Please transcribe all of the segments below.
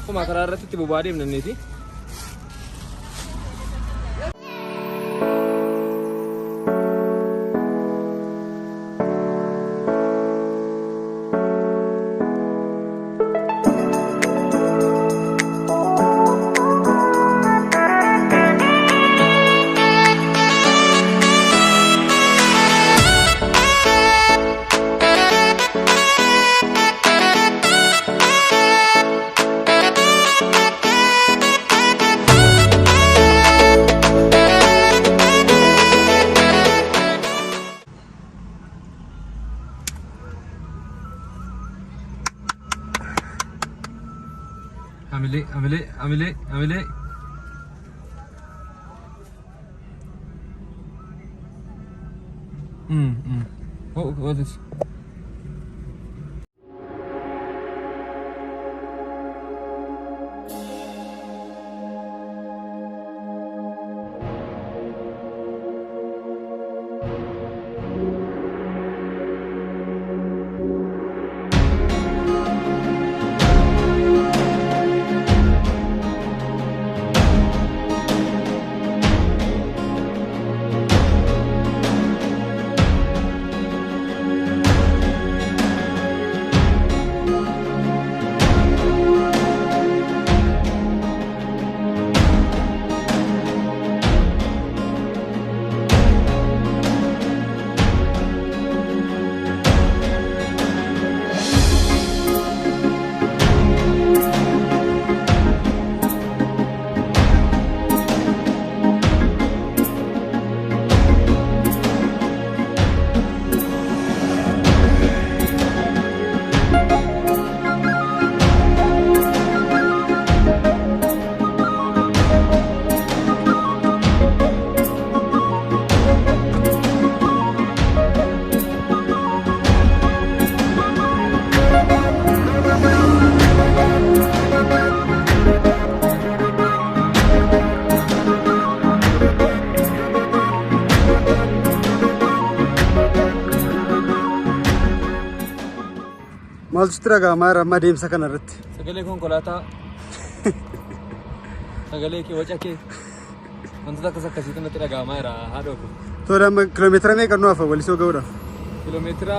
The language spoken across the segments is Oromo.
Kuma karaa irratti itti boba'aa deemnanneeti. Amile. What is? Malchitra mara madim sakanarat. Sagale konkolaataa. Sagalee kee waca kee. Wantoota akkas akkasiitu natti dhaga'amaa jira haadha oolu. Toora kiiloomeetira meeqa nu hafa walisoo ga'uudha? Kiiloomeetira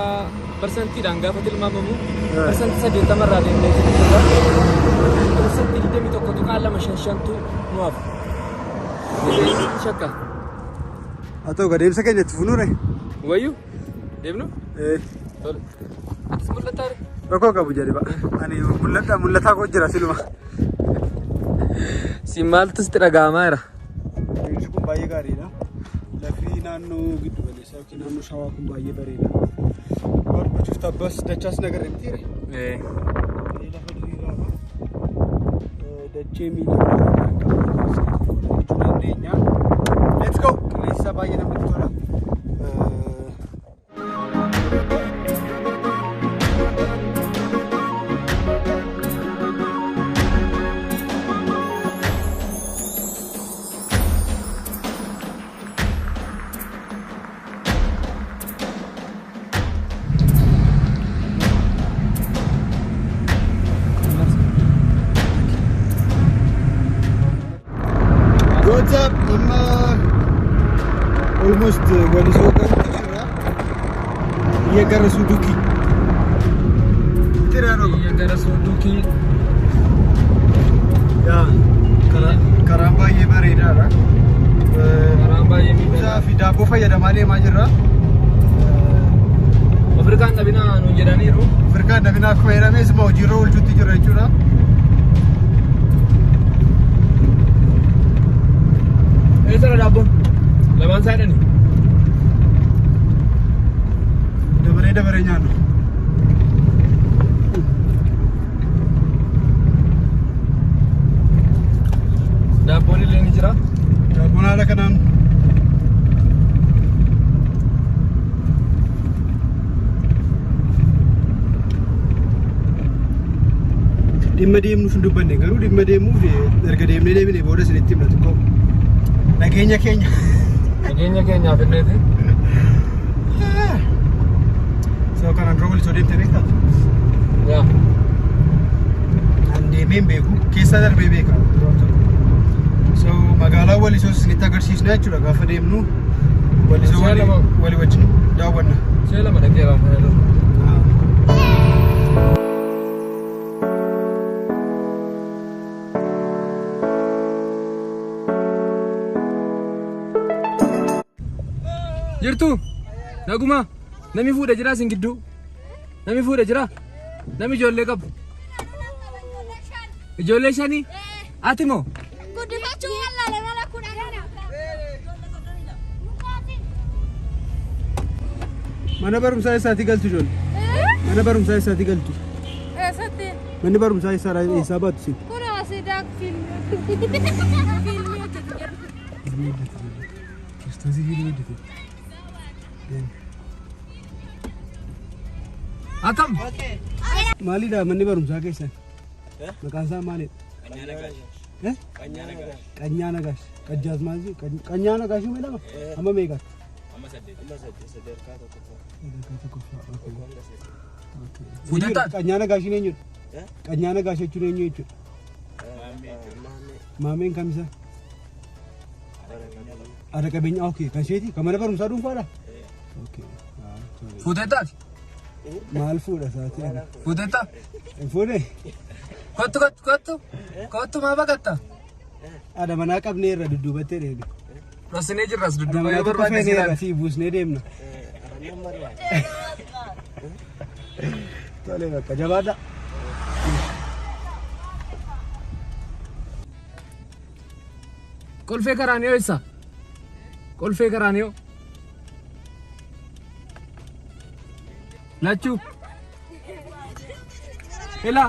parsantiidhaan gaafa tilmaamamu parsantii 80 irraa deemnee jirra. Parsantii 21 tuqaa 255tu nu hafa. Shakka. Haa ta'u gadeemsa keenya itti funuure. Wayyuu deemnu? Tole. Atis mul'ataa jira? Rakkoo qabu jedhe ba'a. Ani mul'ataa koo jira siluma. Si maaltu sitti dhaga'amaa jira? Deemsi kun baay'ee gaariidha. Lafti naannoo giddu galeessaa yookiin naannoo shawaa kun baay'ee bareeda. Barbachuuf tabbas dachaas nagarra miti jire. Lafa diriiraadha. Dachee miidhagaa jechuu dandeenya. Let's go! Qilleensa baay'ee namatti tola. What's up? Almost walisoo garuu iya gara Suduki. Iya gara Suduki. Ya, karaan baay'ee bareedaadha. Karaan baay'ee miidhagaa fi daabboo fayyadamaa deemaa jirra. Afrikaan dhabinaa nuun jedhaniiru. Afrikaan dhabinaa akkuma jedhames immoo hojiirra oolchuutti jira jechuudha. Eessara daabboon? Lamaan isaa jedhani? Dabaree nyaannu. Daabboon illee ni jira? Daabboon haala kanaan dhimma deemnuuf hin dubbanne garuu dhimma deemuuf erga deemnee deebine booda isinitti himna tokko. Nageenya keenyaaf inneeti. So kanaan dura walisoo deemtee beektaa? Yaa. deemeen beeku keessa darbee beeka. So magaalaa Walisoo isinitti agarsiisna jechuudha gaafa deemnu Walisoo walii wajjin daawwanna. Ishee lama dhaqee raafaa jirtu naguma nami fuudha jira sin gidduu nami fuudha jira nami ijoollee qabu ijoollee shanii ati moo guddifachuu wallaale mana kudhan mana barumsaa isaatii galtu ijoollee mana barumsaa isaatii galtu eessatti manni barumsaa isaa baatu sin kun asii daak fiilmii hojjetu akam maalidha manni barumsaa keessan maqaan isaa maalidha? Qanyaa Nagaash Qajjaaz maali? Qanyaa Nagaash jedhama amma meeqaati? amma 8 Qanyaa Nagaash eenyudha? Qanyaa Nagaash jechuun eenyu jechuudha? Maameen kamisa? Ada qabeenya okay kan isheeti kan mana barumsaa dhuunfaadha? Okay. fuutettaati Maal fuudha isaati? fuutetta Fuudhe? kottu maa baqatta Ada manaa qabnee irra dudduubattee deebi. rosinee jirras dudduuba yoo Barbaade barbaade irra si buusnee deemna. Tole bakka jabaadha. kolfee karaaniyoo isa kolfee karaaniyoo lachuu ila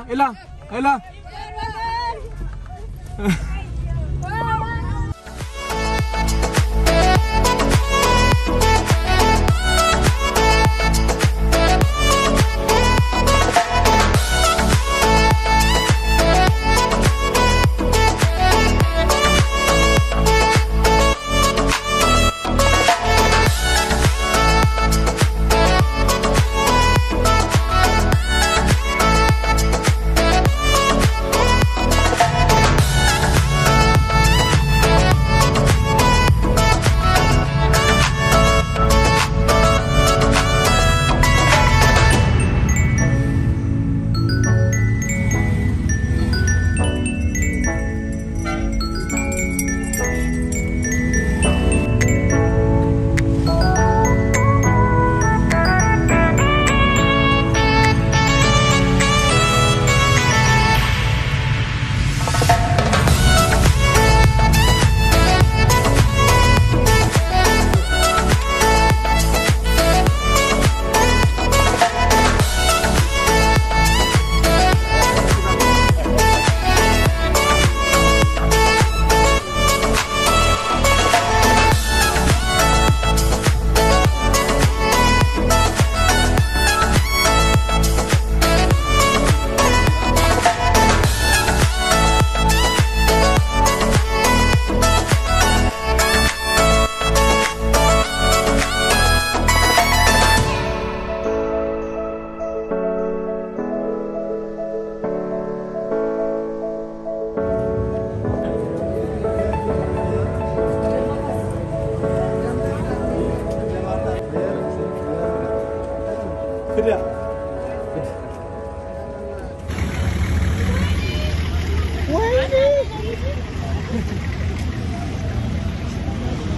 Fida.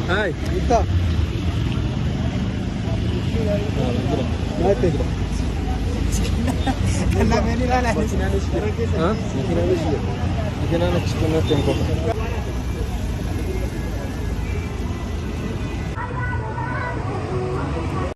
hai Ita. Mate. Hah? Bikin anak sekolah tempo.